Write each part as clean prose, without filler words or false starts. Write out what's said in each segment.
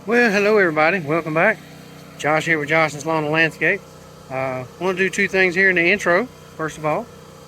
Well, hello everybody. Welcome back. Josh here with Josh's Lawn and Landscape. I want to do two things here in the intro. First of all,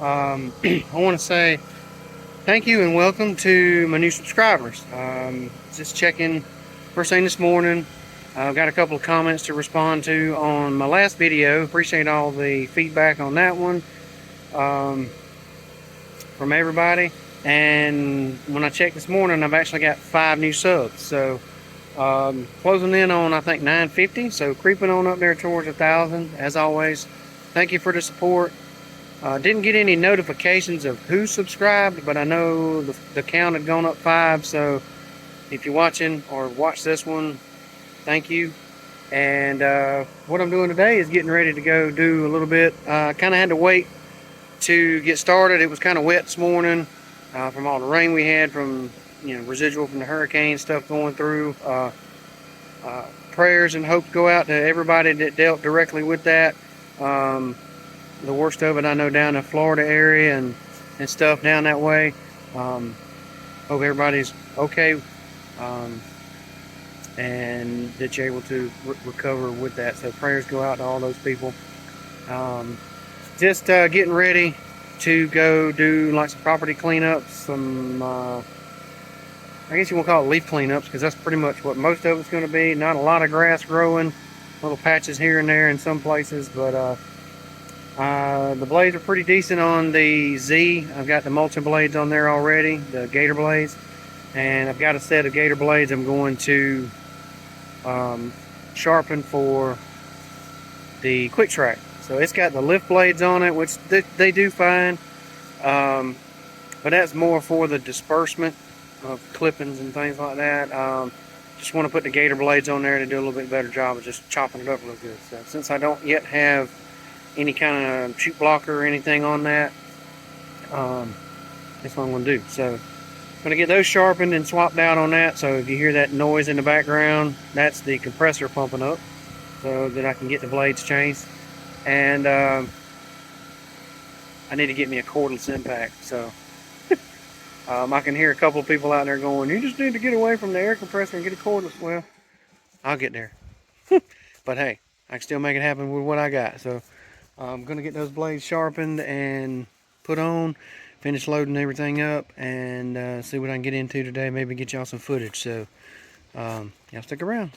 I want to say thank you and welcome to my new subscribers. Just checking first thing this morning. I've got a couple of comments to respond to on my last video. Appreciate all the feedback on that one from everybody. And when I checked this morning, I've actually got 5 new subs. So closing in on I think 950, so creeping on up there towards 1,000 as always. Thank you for the support. Didn't get any notifications of who subscribed, but I know the count had gone up 5, so if you're watching or watch this one, thank you. And what I'm doing today is getting ready to go do a little bit. Kind of had to wait to get started. It was kind of wet this morning from all the rain we had from residual from the hurricane stuff going through. Prayers and hopes go out to everybody that dealt directly with that. The worst of it I know down in the Florida area and stuff down that way. Hope everybody's okay and that you're able to recover with that. So prayers go out to all those people. Just getting ready to go do like some property cleanups, some I guess you want to call it leaf cleanups, because that's pretty much what most of it's going to be. Not a lot of grass growing, little patches here and there in some places, but the blades are pretty decent on the Z. I've got the mulching blades on there already, the gator blades, and I've got a set of gator blades I'm going to sharpen for the quick track. So it's got the lift blades on it, which they do fine, but that's more for the disbursement of clippings and things like that. Just want to put the gator blades on there to do a little bit better job of just chopping it up real good. So since I don't yet have any kind of shoot blocker or anything on that, that's what I'm going to do. So I'm going to get those sharpened and swapped out on that. So if you hear that noise in the background, that's the compressor pumping up so that I can get the blades changed. And I need to get me a cordless impact. So I can hear a couple of people out there going, you just need to get away from the air compressor and get a cordless. Well, I'll get there. But hey, I can still make it happen with what I got. So I'm going to get those blades sharpened and put on, finish loading everything up, and see what I can get into today. Maybe get y'all some footage. So y'all stick around.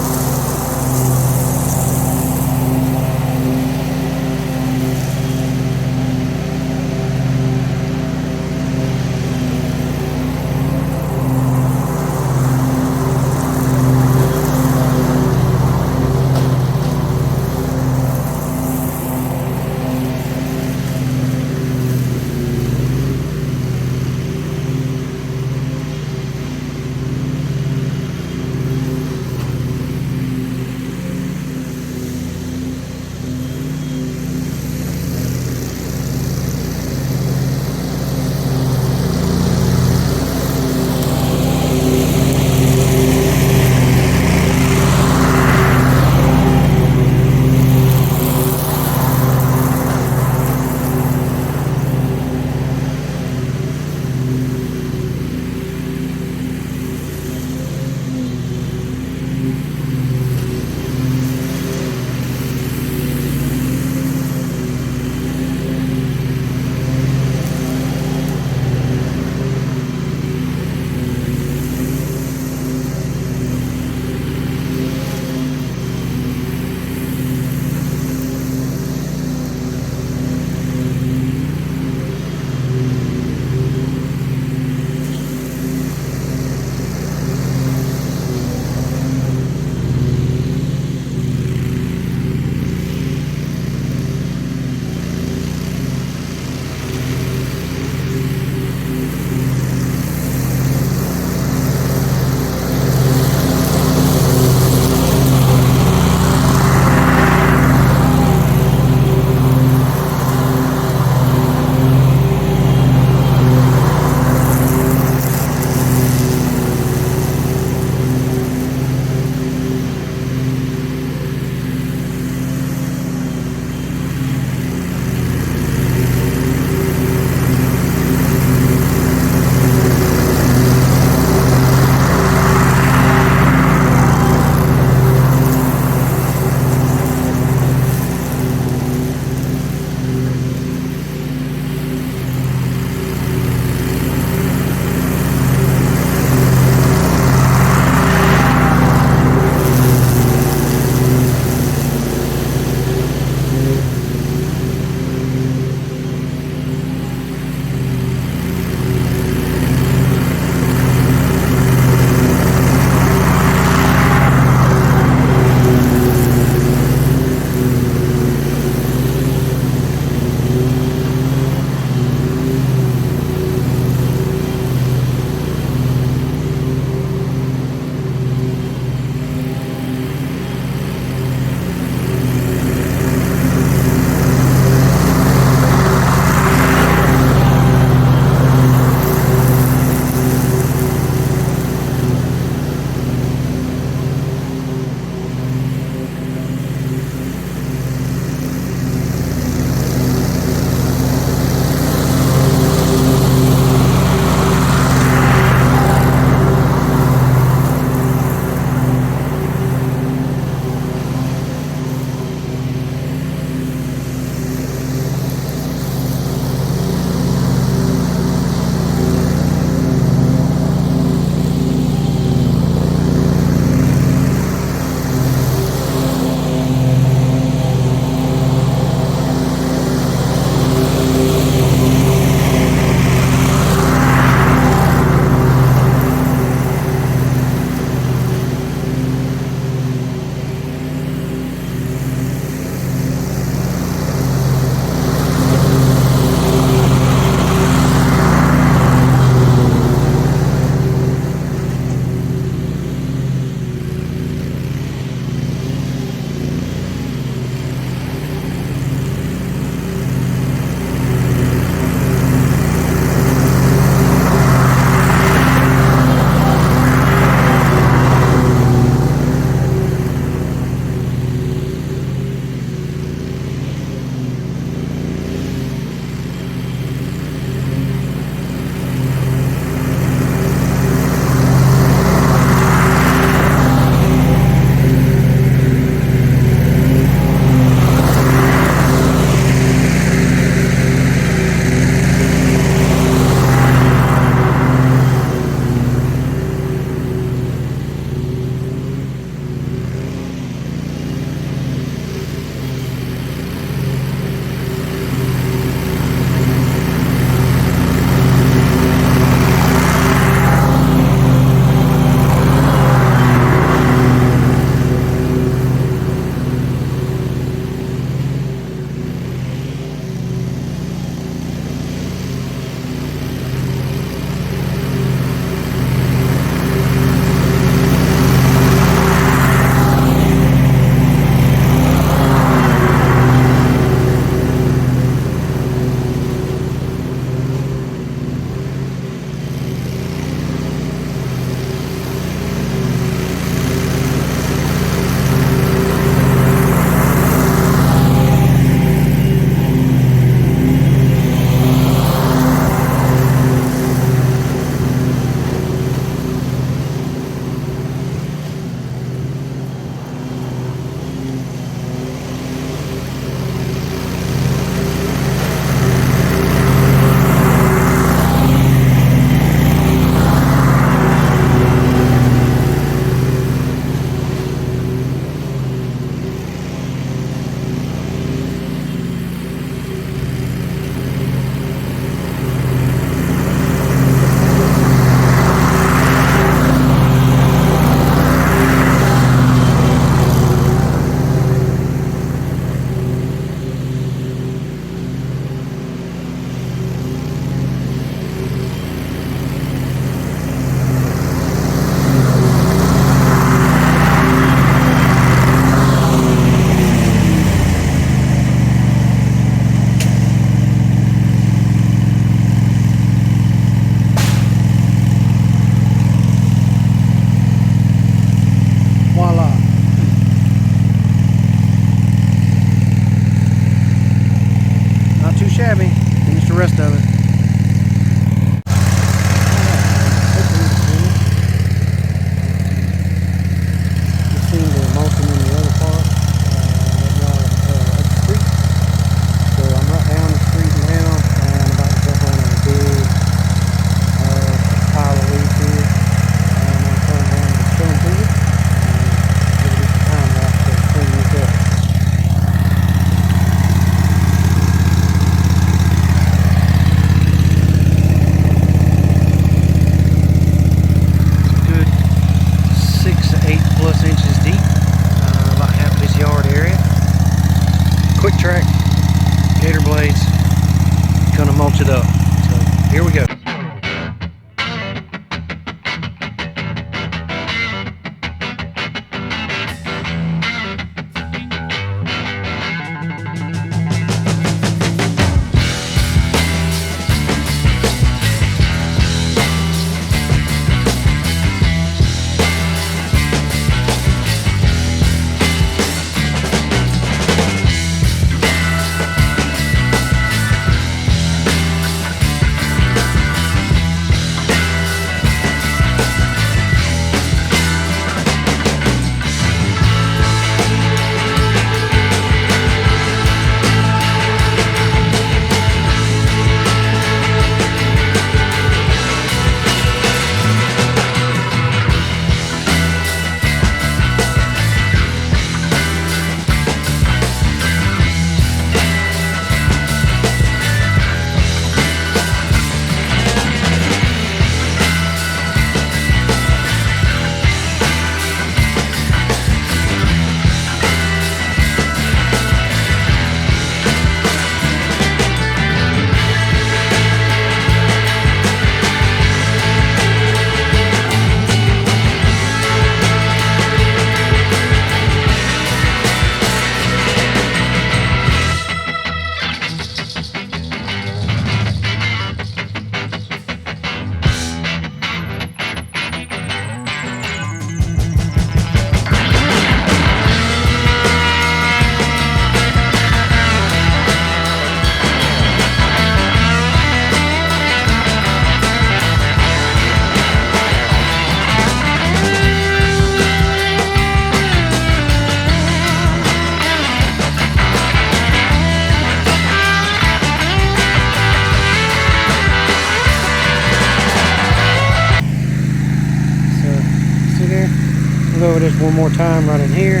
this one more time right in here.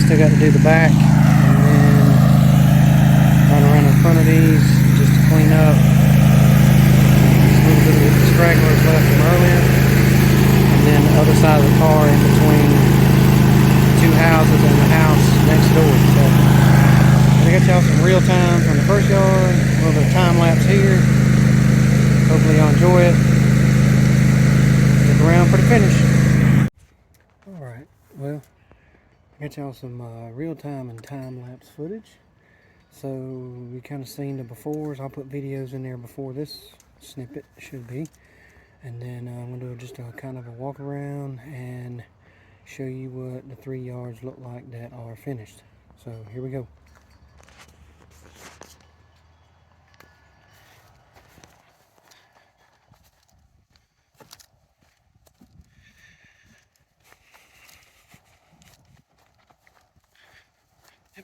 Still got to do the back, and then run around in front of these just to clean up. Just a little bit of the stragglers left from earlier, and then the other side of the car in between two houses and the house next door. So I got y'all some real time from the first yard, a little bit of time lapse here. Hopefully y'all enjoy it. Look around for the finish. Alright, well, I got y'all some real time and time lapse footage. So you kind of seen the befores. I'll put videos in there before this snippet should be. And then I'm going to do just a kind of a walk around and show you what the 3 yards look like that are finished. So here we go.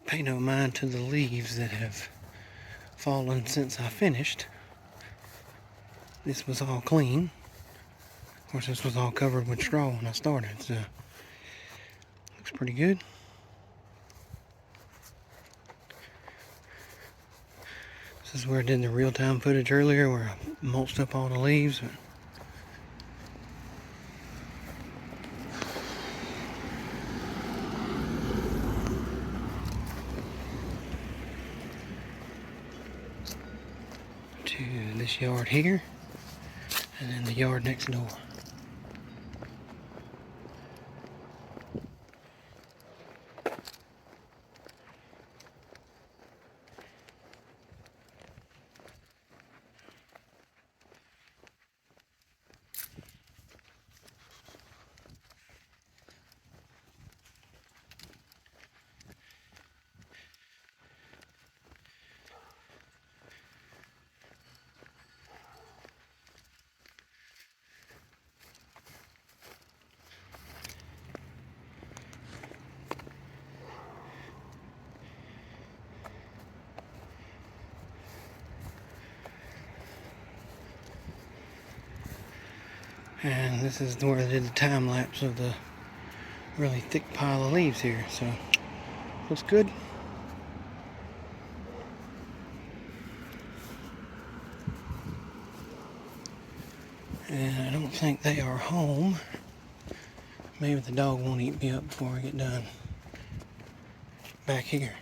Pay no mind to the leaves that have fallen since I finished. This was all clean. Of course, this was all covered with straw when I started, so looks pretty good. This is where I did the real-time footage earlier, where I mulched up all the leaves. To this yard here, and then the yard next door. And this is where I did the time lapse of the really thick pile of leaves here, so looks good. And I don't think they are home. Maybe the dog won't eat me up before I get done back here.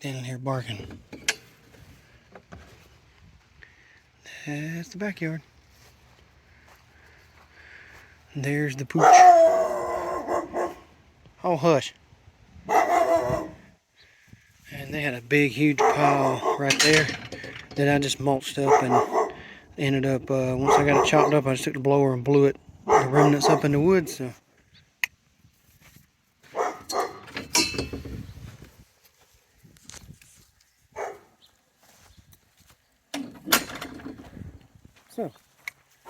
Standing here barking. That's the backyard. There's the pooch. Oh, hush. And they had a big, huge pile right there that I just mulched up and ended up, once I got it chopped up, I just took the blower and blew it, the remnants up in the woods. So,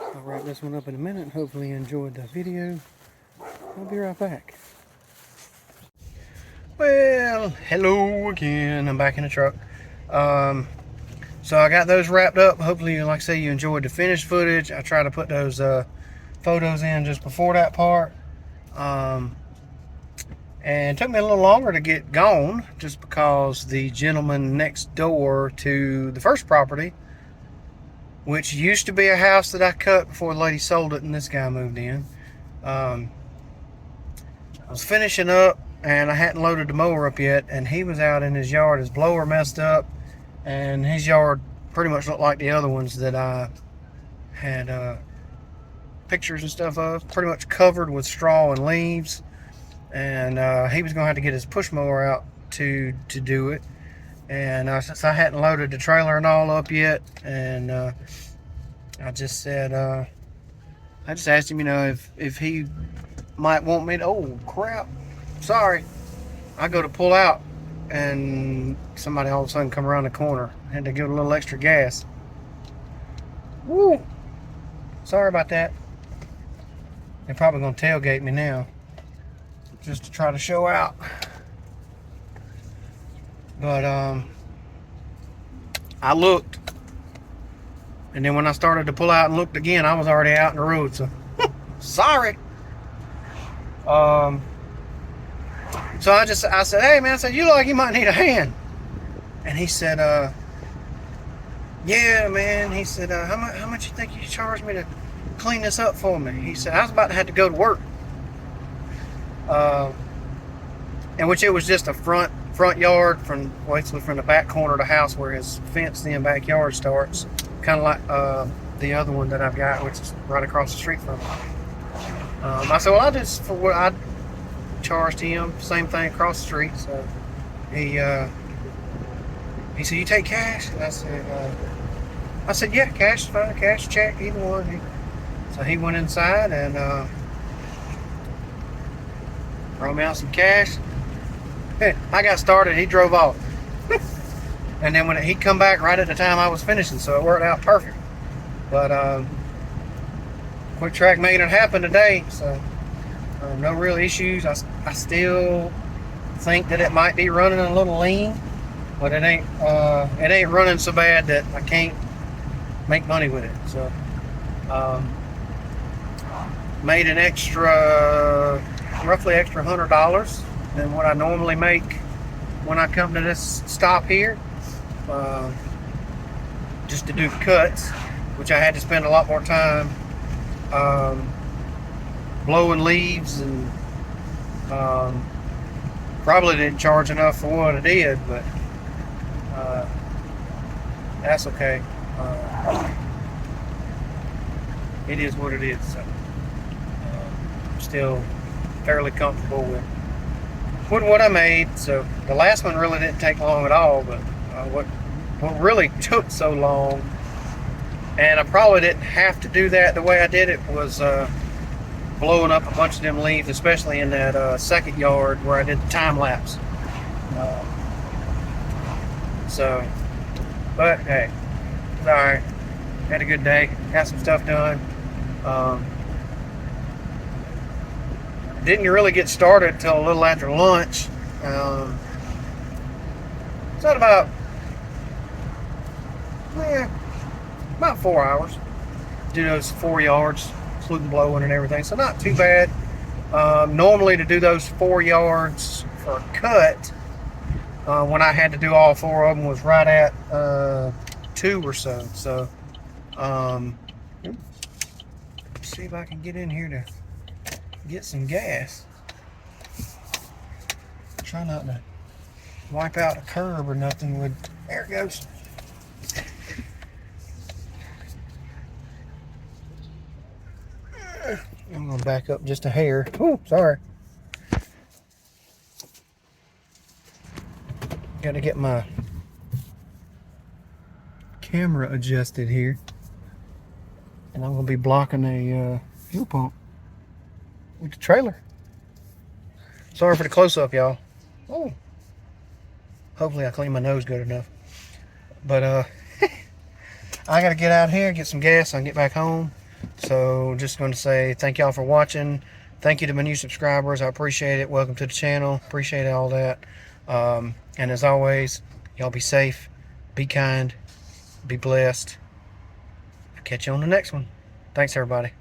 I'll wrap this one up in a minute. Hopefully you enjoyed the video. I'll be right back. Well, hello again. I'm back in the truck. So I got those wrapped up. Hopefully, like I say, you enjoyed the finished footage. I tried to put those photos in just before that part. And it took me a little longer to get gone just because the gentleman next door to the first property, which used to be a house that I cut before the lady sold it and this guy moved in. I was finishing up and I hadn't loaded the mower up yet, and he was out in his yard. His blower messed up, and his yard pretty much looked like the other ones that I had pictures and stuff of, pretty much covered with straw and leaves. And he was gonna have to get his push mower out to do it. And since I hadn't loaded the trailer and all up yet, and I just said, I just asked him, you know, if he might want me to, oh crap, sorry. I go to pull out and somebody all of a sudden come around the corner. I had to give it a little extra gas. Woo! Sorry about that. They're probably gonna tailgate me now, just to try to show out. But I looked, and then when I started to pull out and looked again, I was already out in the road. So sorry. So I said, hey man, I said, you look like you might need a hand. And he said, yeah man. He said, how much you think you charge me to clean this up for me? He said, I was about to have to go to work. And which it was just a front yard from basically from the back corner of the house where his fenced in backyard starts, kind of like the other one that I've got, which is right across the street from him. I said, well, I just, for what I charged him, same thing across the street. So he said, you take cash? And I said, yeah, cash is fine, cash, check, either one. So he went inside and brought me out some cash. I got started, he drove off. And then when he come back right at the time I was finishing, so it worked out perfect. But Quick Track made it happen today, so no real issues. I still think that it might be running a little lean, but it ain't running so bad that I can't make money with it. So made an roughly extra $100 than what I normally make when I come to this stop here, just to do cuts, which I had to spend a lot more time blowing leaves, and probably didn't charge enough for what I did, but that's okay. It is what it is. So I'm still fairly comfortable with what I made. So the last one really didn't take long at all, but what really took so long, and I probably didn't have to do that the way I did it, was blowing up a bunch of them leaves, especially in that second yard where I did the time-lapse. But hey, it's alright. Had a good day, got some stuff done. Didn't really get started till a little after lunch. It's at about 4 hours. Do those 4 yards, including blowing and everything, so not too bad. Normally to do those 4 yards for a cut, when I had to do all 4 of them, was right at 2 or so. So let's see if I can get in here to get some gas. Try not to wipe out a curb or nothing. There it goes. I'm gonna back up just a hair. Oh, sorry. Got to get my camera adjusted here, and I'm gonna be blocking a fuel pump with the trailer. Sorry for the close-up, y'all. Oh, hopefully I clean my nose good enough. But I gotta get out here, get some gas, so I can get back home. So just going to say thank y'all for watching. Thank you to my new subscribers. I appreciate it. Welcome to the channel. Appreciate all that. And as always, y'all be safe, be kind, be blessed. I'll catch you on the next one. Thanks, everybody.